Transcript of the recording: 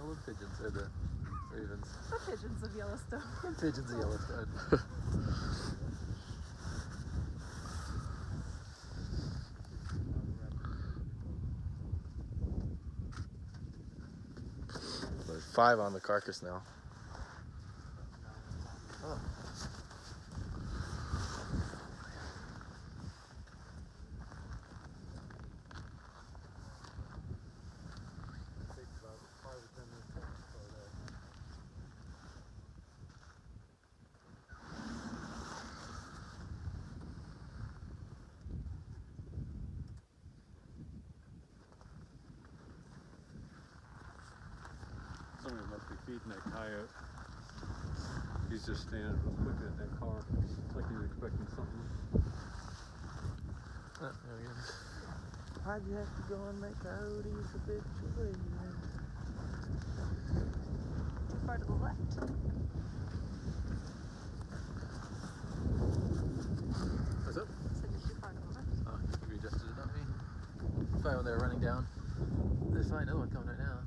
yellow pigeons, or the ravens. The pigeons of Yellowstone. Pigeons of Yellowstone. There's 5 on the carcass now. Oh. Somebody must be feeding that coyote. He's just standing real quick at that car, like he's expecting something. Oh, there he is. Why'd you have to go and make coyotes habitually? Too far to the left. What's up? I said you're too far to the left. Oh, you adjusted it on me. Probably when they were running down. There's probably another one coming right now.